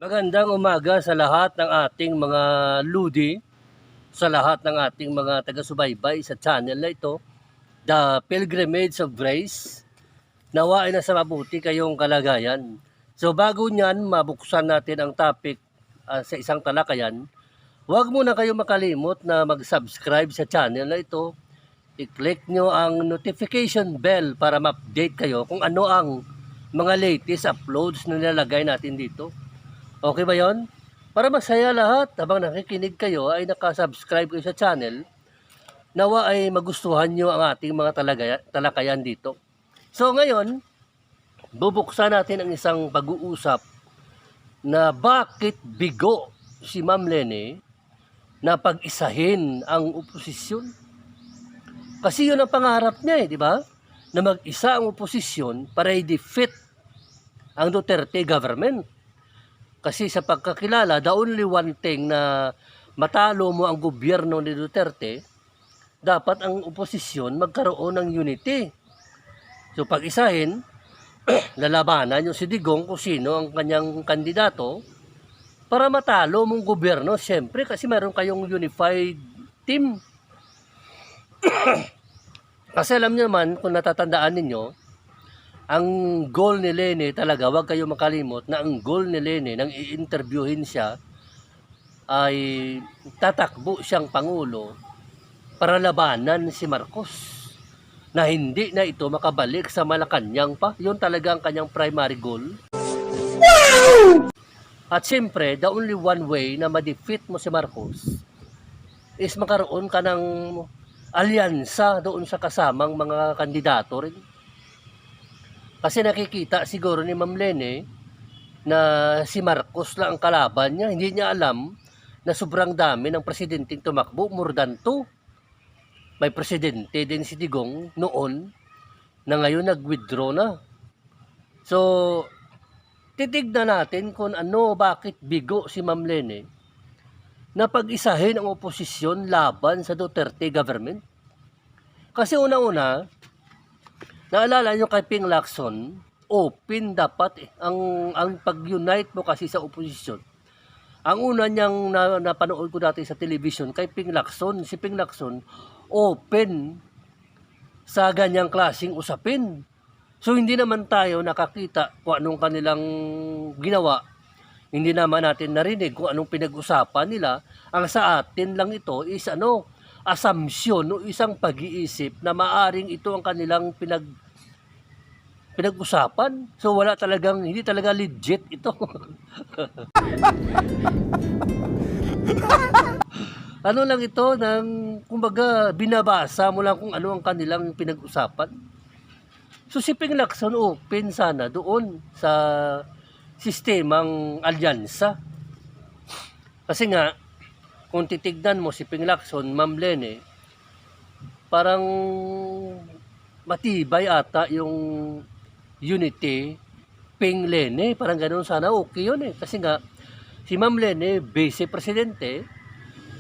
Magandang umaga sa lahat ng ating mga ludi, sa lahat ng ating mga taga-subaybay sa channel na ito, The Pilgrimage of Grace. Nawa ay nasa mabuti kayong kalagayan. So bago niyan, mabuksan natin ang topic sa isang talakayan. Huwag muna kayo makalimot na mag-subscribe sa channel na ito. I-click nyo ang notification bell para ma-update kayo kung ano ang mga latest uploads na nilalagay natin dito. Okay ba yon? Para masaya lahat habang nakikinig kayo ay nakasubscribe kayo sa channel, nawa ay magustuhan nyo ang ating mga talakayan dito. So ngayon, bubuksan natin ang isang pag-uusap na bakit bigo si Ma'am Lene na pag-isahin ang oposisyon. Kasi yun ang pangarap niya di ba? Na mag-isa ang oposisyon para i-defeat ang Duterte government. Kasi sa pagkakilala, the only one thing na matalo mo ang gobyerno ni Duterte, dapat ang oposisyon magkaroon ng unity. So pag-isahin, lalabanan yung si Digong kung sino ang kanyang kandidato para matalo mong gobyerno. Siyempre kasi meron kayong unified team. Kasi alam niyo naman, kung natatandaan ninyo, ang goal ni Lene talaga, wag kayo makalimot na ang goal ni Lene nang i-interviewin siya ay tatakbo siyang Pangulo para labanan si Marcos na hindi na ito makabalik sa Malacanang pa. Yun talaga ang kanyang primary goal. At siyempre, the only one way na ma-defeat mo si Marcos is makaroon ka ng alyansa doon sa kasamang mga kandidato rin. Kasi nakikita siguro ni Ma'am Lene na si Marcos lang ang kalaban niya. Hindi niya alam na sobrang dami ng presidenteng tumakbo, more than 2. May presidente din si Digong noon na ngayon nag-withdraw na. So, titignan natin kung ano, bakit bigo si Ma'am Lene na pag-isahin ang oposisyon laban sa Duterte government. Kasi unang-una, naalala nyo kay Ping Lacson, open dapat ang pag-unite mo kasi sa oposisyon. Ang una niyang napanood ko dati sa television kay Ping Lacson, si Ping Lacson, open sa ganyang klaseng usapin. So hindi naman tayo nakakita kung anong kanilang ginawa. Hindi naman natin narinig kung anong pinag-usapan nila. Ang sa atin lang ito is assumption o isang pag-iisip na maaring ito ang kanilang pinag-usapan. So hindi talaga legit ito. Ano lang ito, kumbaga binabasa mo lang kung ano ang kanilang pinag-usapan. So si Ping Lacson open sana doon sa sistemang alyansa. Kasi nga, kung titignan mo si Ping Lacson, Ma'am Lene, parang matibay ata yung unity Ping Lene. Parang ganoon sana, okay yun Kasi nga, si Ma'am Lene, vice-presidente,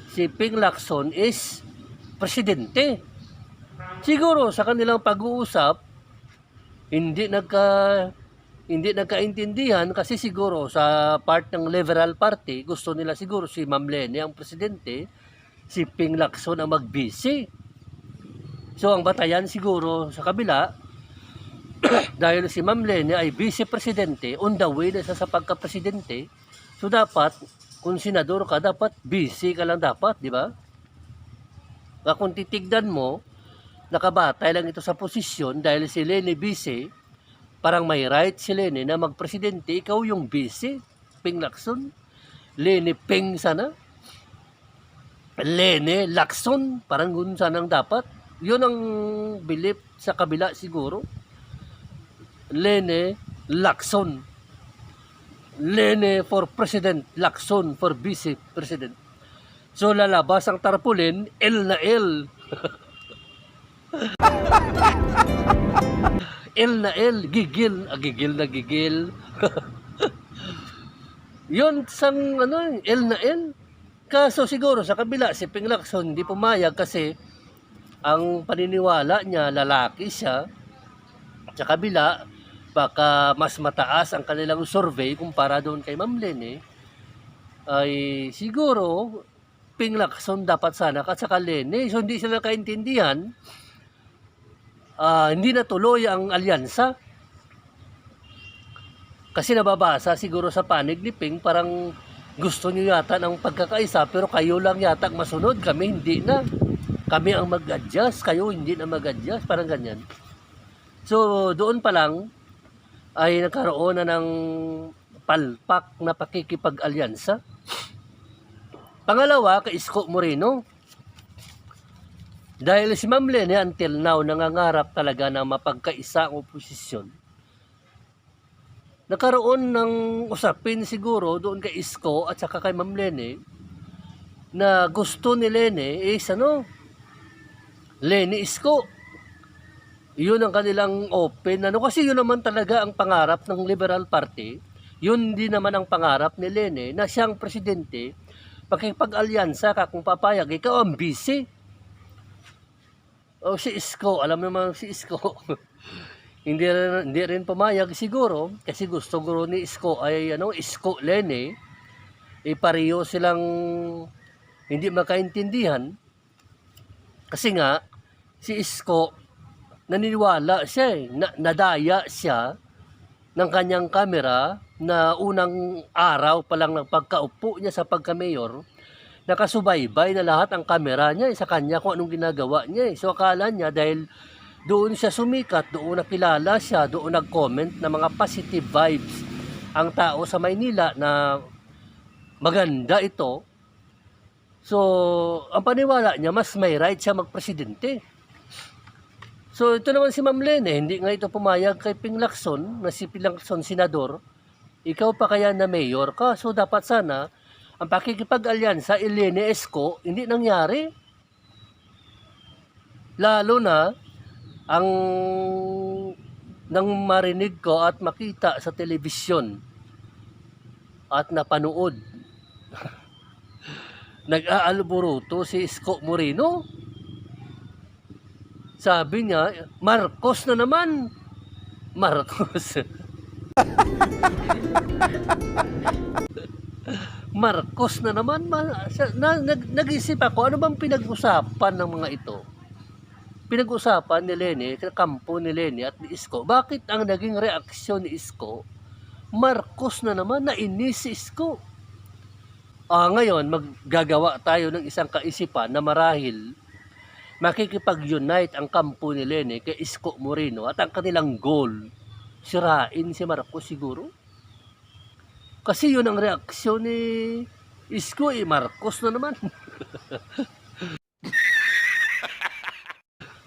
si Ping Lacson is presidente. Siguro sa kanilang pag-uusap, hindi nagkaintindihan kasi siguro sa part ng Liberal Party, gusto nila siguro si Ma'am Lene ang presidente, si Ping Lacson ang mag-vice. So ang batayan siguro sa kabila, dahil si Ma'am Lene ay vice-presidente, on the way na sa pagka-presidente, so dapat, kung senador ka, dapat vice ka lang dapat, di ba? Kung titignan mo, nakabatay lang ito sa posisyon dahil si Lene vice, parang may right si Lene na magpresidente, ikaw yung vice, Ping Lacson. Lene Ping sana. Lene Lacson, parang ganoon sanang dapat. Yun ang belief sa kabila siguro. Lene Lacson. Lene for president, Lacson for vice president. So lalabas ang tarpaulin, L na L. L na L, gigil na gigil. Yun sang L na L. Kaso siguro sa kabila si Ping Lacson hindi pumayag kasi ang paniniwala niya lalaki siya. Sa kabila baka mas mataas ang kanilang survey kumpara doon kay Ma'am Lene. ay siguro Ping Lacson dapat sana at saka Lene. So hindi sila kaintindihan. Hindi natuloy ang alyansa. Kasi nababasa siguro sa panig ni Ping, parang gusto niyo yata ng pagkakaisa pero kayo lang yata masunod, kami hindi na. Kami ang mag-adjust, kayo hindi na mag-adjust, parang ganyan. So doon pa lang ay nagkaroon na ng palpak na pakikipag-alyansa. Pangalawa, kay Isko Moreno. Dahil si Ma'am Lene until now nangangarap talaga na mapagkaisa ang oposisyon. Nagkaroon ng usapin siguro doon kay Isko at saka kay Ma'am Lene na gusto ni Lene is Lene Isko. Yun ang kanilang open. Kasi yun naman talaga ang pangarap ng Liberal Party. Yun din naman ang pangarap ni Lene na siyang presidente. Pakipag-alyansa ka kung papayag, ikaw ang busy. O si Isko, alam naman si Isko. hindi rin pumayag siguro kasi gusto guro ni Isko ay Isko Lene. Pareho silang hindi magkaintindihan. Kasi nga si Isko naniniwala siya nadaya siya ng kanyang kamera na unang araw pa lang ng pagkaupo niya sa pagka-mayor, nakasubaybay na lahat ang kamera niya sa kanya kung anong ginagawa niya. So akala niya dahil doon siya sumikat, doon nakilala siya, doon nag-comment na mga positive vibes ang tao sa Maynila na maganda ito. So ang paniwala niya, mas may right siya magpresidente. So ito naman si Ma'am Lene, hindi nga ito pumayag kay Ping Lacson, na si Ping Lacson senador, ikaw pa kaya na mayor ka, so dapat sana ang pakikipag-alyansa Lene Isko hindi nangyari. Lalo na ang nang marinig ko at makita sa telebisyon at napanood nag-aalburuto si Isko Moreno. Sabi niya, Marcos na naman. Marcos. Marcos na naman. Nag-isip ako, ano bang pinag-usapan ng mga ito? Pinag-usapan ni Lene, kampo ni Lene at ni Isko. Bakit ang naging reaksyon ni Isko? Marcos na naman, nainis si Isko. Ngayon, maggagawa tayo ng isang kaisipan na marahil makikipag-unite ang kampo ni Lene kay Isko Moreno at ang kanilang goal, sirain si Marcos siguro. Kasi yun ang reaksyon ni Isko, Marcos na naman.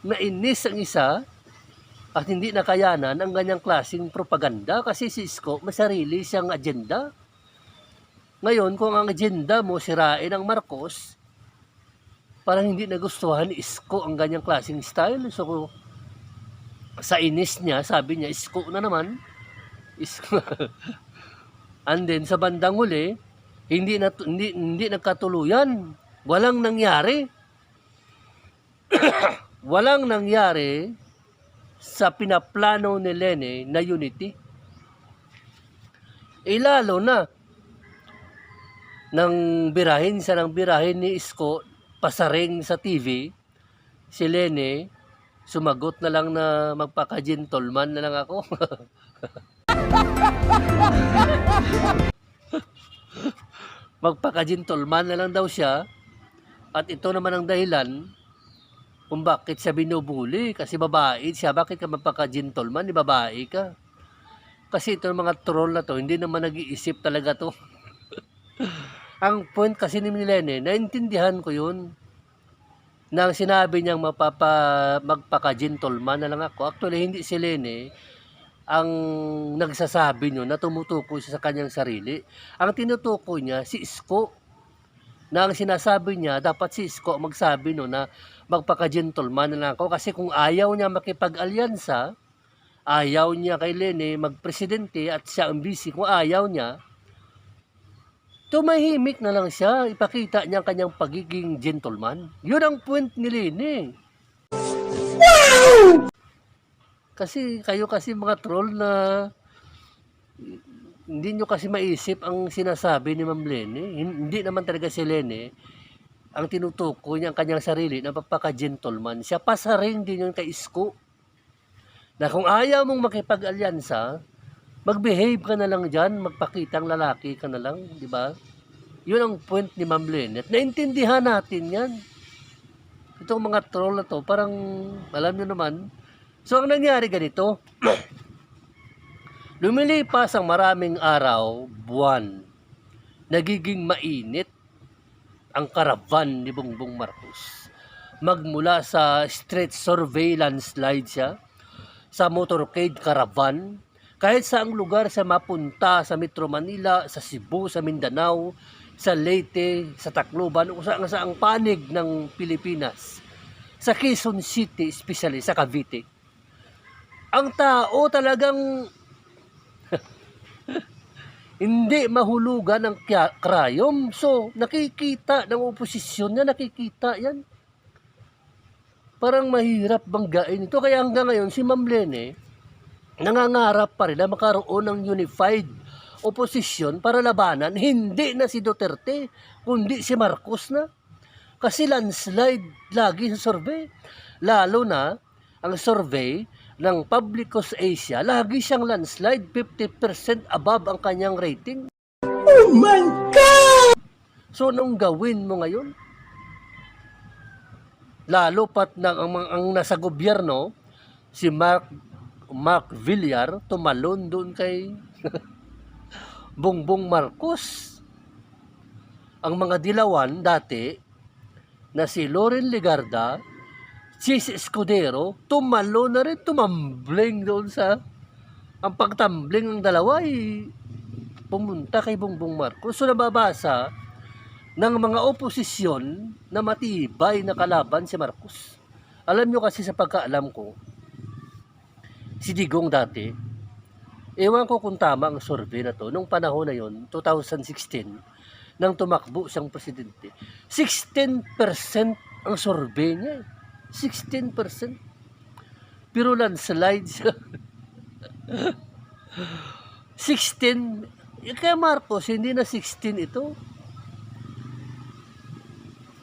Nainis ang isa at hindi nakayanan ang ganyang klaseng propaganda kasi si Isko may sarili siyang agenda. Ngayon, kung ang agenda mo sirain ang Marcos, parang hindi nagustuhan ni Isko ang ganyang klaseng style. So, sa inis niya, sabi niya, Isko na naman. Isko. And then, sa bandang huli, hindi nagkatuluyan. Walang nangyari. Walang nangyari sa pinaplano ni Lene na unity. Lalo na, nang birahin ni Isko, pasaring sa TV, si Lene, sumagot na lang na magpaka-gentleman na lang ako. Magpaka-gentleman na lang daw siya. At ito naman ang dahilan kung bakit siya binubuli. Kasi babae siya. Bakit ka magpaka-gentleman? Di babae ka. Kasi ito mga troll na to, hindi naman nag-iisip talaga to. Ang point kasi ni Lene, naintindihan ko yun. Nang sinabi niyang magpaka-gentleman na lang ako. Actually, hindi si Lene ang nagsasabi nyo na tumutukoy siya sa kanyang sarili. Ang tinutukoy niya, si Isko. Na ang sinasabi niya, dapat si Isko magsabi na magpaka-gentleman na lang ako. Kasi kung ayaw niya makipag-alyansa, ayaw niya kay Lene magpresidente at siya ang busy, kung ayaw niya, tumahimik na lang siya, ipakita niya ang kanyang pagiging gentleman. Yun ang point ni Lene. Wow! Kasi kayo mga troll na Hindi nyo kasi maisip ang sinasabi ni Ma'am Lene. Hindi naman talaga si Lene ang tinutukoy niya ang kanyang sarili na pagpaka-gentleman. Siya pasaring din yun kay Isko. Na kung ayaw mong makipag-alyansa, mag-behave ka na lang dyan, magpakitang lalaki ka na lang, di ba? Yun ang point ni Ma'am Lene. At naintindihan natin yan. Itong mga troll na to, parang, alam nyo naman. So, ang nangyari ganito, lumilipas ang maraming araw, buwan, nagiging mainit ang karavan ni Bongbong Marcos. Magmula sa street surveillance slide siya, sa motorcade caravan, kahit saang lugar sa mapunta sa Metro Manila, sa Cebu, sa Mindanao, sa Leyte, sa Tacloban, o saang panig ng Pilipinas, sa Quezon City, especially sa Cavite. Ang tao talagang hindi mahulugan ng krayom. So, nakikita ng oposisyon niya, nakikita yan. Parang mahirap banggain ito. Kaya hanggang ngayon, si Ma'am Lene, nangangarap pa rin na makaroon ng unified oposisyon para labanan, hindi na si Duterte, kundi si Marcos na. Kasi landslide lagi sa survey. Lalo na, ang survey ng Publicos Asia, lagi siyang landslide, 50% above ang kanyang rating. Oh my God! So, anong gawin mo ngayon? Lalo pat ang nasa gobyerno, si Mark Villar, tumalon doon kay Bongbong Marcos. Ang mga dilawan dati, na si Loren Legarda, Chis Escudero, tumalo na rin, tumambling doon sa, ang pagtambling ng dalawa ay pumunta kay Bongbong Marcos. So nababasa ng mga oposisyon na matibay na kalaban si Marcos. Alam nyo kasi sa pagkaalam ko, si Digong dati, ewan ko kung tama ang survey na to, nung panahon na yon, 2016, nang tumakbo siyang presidente, 16% ang survey niya. 16%. Pero landslide siya. 16. Kaya Marcos, hindi na 16 ito.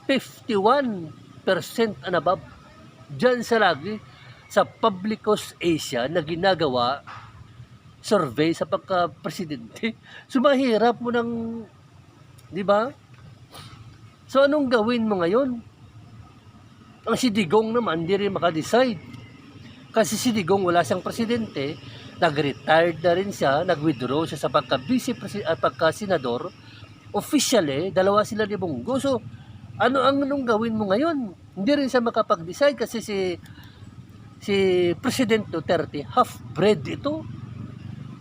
51% and above. Diyan sa lagi, sa Publicos Asia na ginagawa survey sa pagka-presidente. So mahirap mo ng, di ba? So anong gawin mo ngayon? Ang si Digong naman, hindi rin makadecide. Kasi si Digong wala siyang presidente, nag-retired na rin siya, nag-withdraw siya sa pagka-senador. Officially, dalawa sila ni Bongo. So, anong gawin mo ngayon? Hindi rin siya makapag-decide kasi si President Duterte, half-bred ito.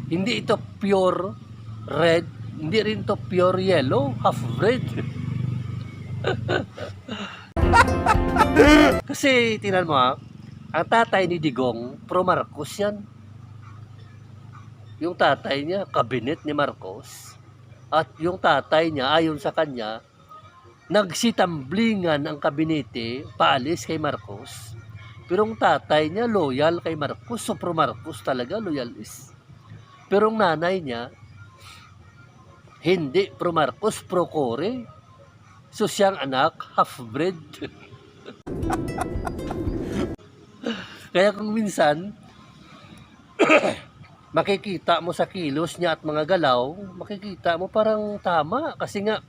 Hindi ito pure red, hindi rin ito pure yellow, half-bred. Kasi tingnan mo ang tatay ni Digong, pro Marcos yan. Yung tatay niya, kabinet ni Marcos. At yung tatay niya, ayon sa kanya, nagsitamblingan ang kabinete, paalis kay Marcos. Pero ang tatay niya, loyal kay Marcos. So pro Marcos talaga, loyalist. Pero ang nanay niya, hindi pro Marcos, pro Core. So siyang anak, half-bred. Kaya kung minsan, makikita mo sa kilos niya at mga galaw, makikita mo parang tama. Kasi nga,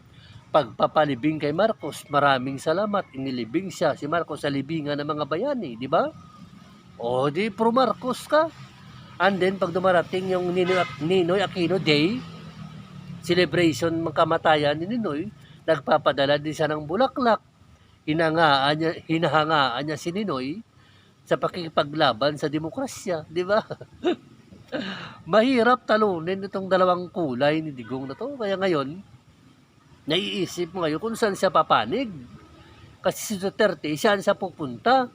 pagpapalibing kay Marcos, maraming salamat. Inilibing siya si Marcos sa libingan ng mga bayani, di ba? O di pro Marcos ka. And then, pag dumarating yung Ninoy Aquino Day, celebration ng kamatayan ni Ninoy, nagpapadala din siya ng bulaklak. Hinahangaan niya si Ninoy sa pakikipaglaban sa demokrasya, di ba? Mahirap talunin itong dalawang kulay ni Digong na to. Kaya ngayon, naiisip mo ngayon kung saan siya papanig. Kasi si Duterte, saan siya pupunta?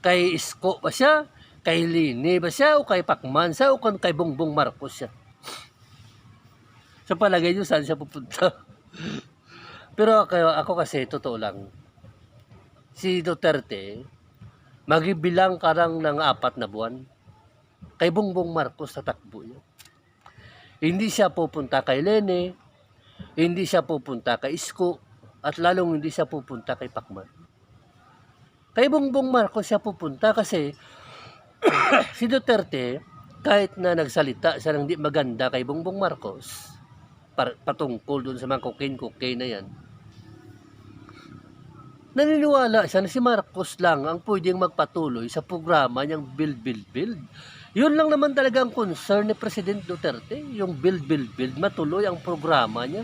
Kay Isko ba siya? Kay Lini ba siya? O kay Pacman siya? O kay Bongbong Marcos siya? Sa palagay nyo, saan siya pupunta? Pero ako kasi, totoo lang, si Duterte, magibilang karang ng 4 na buwan. Kay Bongbong Marcos tatakbo yun. Hindi siya pupunta kay Lene, hindi siya pupunta kay Isko, at lalong hindi siya pupunta kay Pacman. Kay Bongbong Marcos siya pupunta kasi si Duterte, kahit na nagsalita siya ng di maganda kay Bongbong Marcos, patungkol dun sa mga cocaine na yan, naniniwala siya na si Marcos lang ang pwedeng magpatuloy sa programa niyang build. Yun lang naman talaga ang concern ni President Duterte, yung build. Matuloy ang programa niya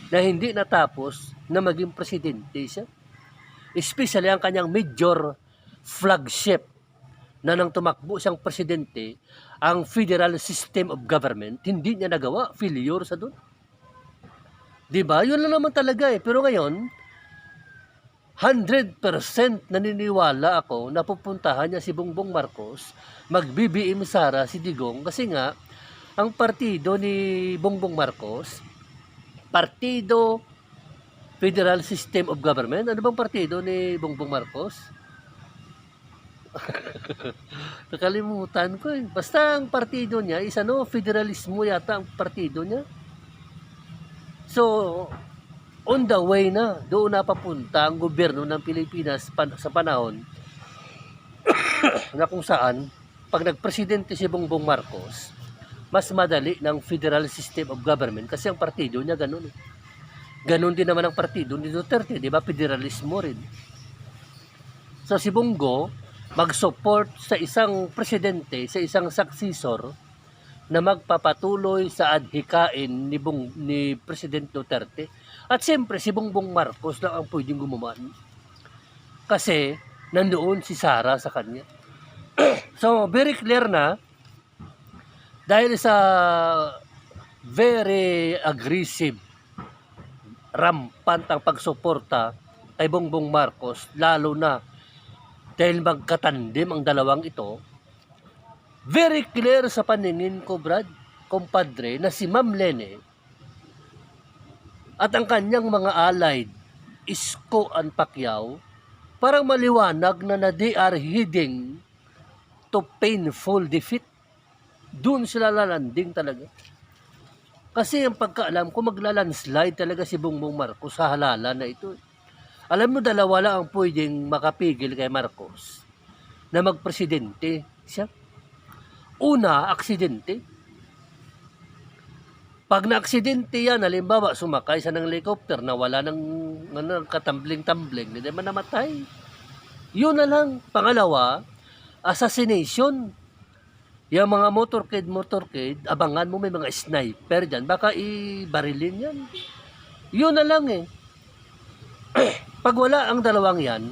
na hindi natapos na maging presidente siya. Especially ang kanyang major flagship na nang tumakbo siyang presidente, ang Federal System of Government, hindi niya nagawa, failure sa doon. Diba? Yun lang naman talaga eh. Pero ngayon, 100% naniniwala ako na pupuntahan niya si Bongbong Marcos, mag-BBM Sara si Digong, kasi nga, ang partido ni Bongbong Marcos, Partido Federal System of Government. Ano bang partido ni Bongbong Marcos? Nakalimutan ko eh. Basta ang partido niya is federalismo yata ang partido niya. So, on the way na, doon na papunta ang gobyerno ng Pilipinas sa panahon na kung saan, pag nagpresidente si Bongbong Marcos, mas madali ng Federal System of Government kasi ang partido niya ganun. Ganun din naman ang partido ni Duterte, di ba? Federalismo rin. So si Bongo, mag-support sa isang presidente, sa isang successor, na magpapatuloy sa adhikain ni President Duterte. At siyempre, si Bongbong Marcos lang ang pwedeng gumaman. Kasi, nandoon si Sara sa kanya. So, very clear na, dahil sa very aggressive, rampant ang pagsuporta kay Bongbong Marcos, lalo na dahil magkatandim ang dalawang ito, very clear sa paningin ko, Brad, kumpadre, na si Ma'am Lene at ang kanyang mga allied, Isko and Pacquiao, parang maliwanag na they are heading to painful defeat. Doon sila lalanding talaga. Kasi ang pagkaalam ko, maglalandslide talaga si Bongbong Marcos sa halalan na ito. Alam mo, dalawa lang ang pwedeng makapigil kay Marcos na magpresidente siya. Una, aksidente. Pag na-aksidente yan, halimbawa, sumakay sa ng helicopter na wala ng katambling-tambling, hindi man namatay. Yun na lang. Pangalawa, assassination. Yung mga motorcade, abangan mo may mga sniper dyan. Baka ibarilin yan. Yun na lang eh. Pag wala ang dalawang yan,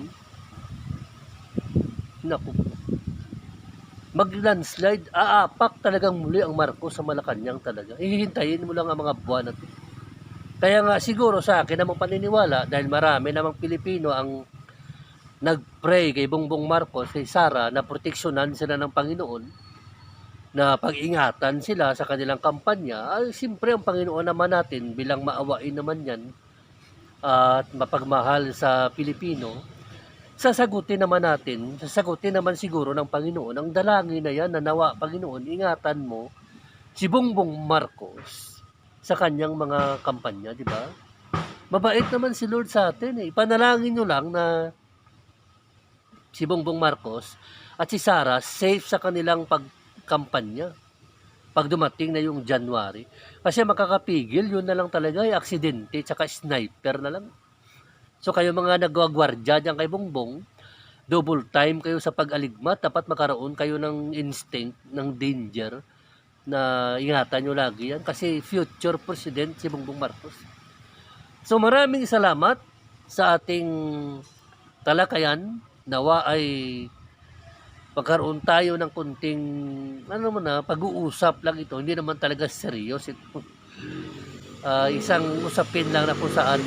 naku, mag-landslide, aapak talagang muli ang Marcos sa Malacanang talaga. Hihintayin mo lang ang mga buwan natin. Kaya nga siguro sa akin namang paniniwala, dahil marami namang Pilipino ang nag-pray kay Bongbong Marcos, kay Sara, na proteksyonan sila ng Panginoon, na pag-ingatan sila sa kanilang kampanya. Siyempre ang Panginoon naman natin, bilang maawain naman yan, at mapagmahal sa Pilipino, sasagutin naman siguro ng Panginoon ang dalangin na yan na nawa, Panginoon, ingatan mo si Bongbong Marcos sa kanyang mga kampanya, di ba? Mabait naman si Lord sa atin eh. Ipanalangin nyo lang na si Bongbong Marcos at si Sara safe sa kanilang pagkampanya pag dumating na yung January. Kasi makakapigil, yun na lang talaga, yung aksidente, tsaka sniper na lang. So kayo mga nagwagwardya dyan kay Bongbong, double time kayo sa pag-aligmat, dapat makaroon kayo ng instinct, ng danger, na ingatan nyo lagi yan. Kasi future president si Bongbong Marcos. So maraming salamat sa ating talakayan. Nawa ay magkaroon tayo ng kunting pag-uusap lang ito. Hindi naman talaga serious ito. Isang usapin lang na kung saan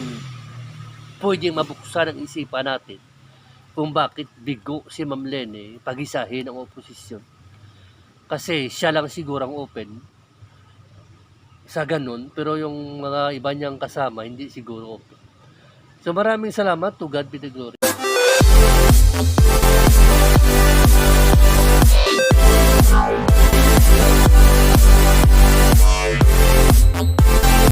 pwedeng mabuksan ang isipan natin kung bakit bigo si Ma'am Lene pag-isahin ang oposisyon. Kasi siya lang siguro ang open sa ganun, pero yung mga iba niyang kasama hindi siguro open. So maraming salamat. To God be the glory.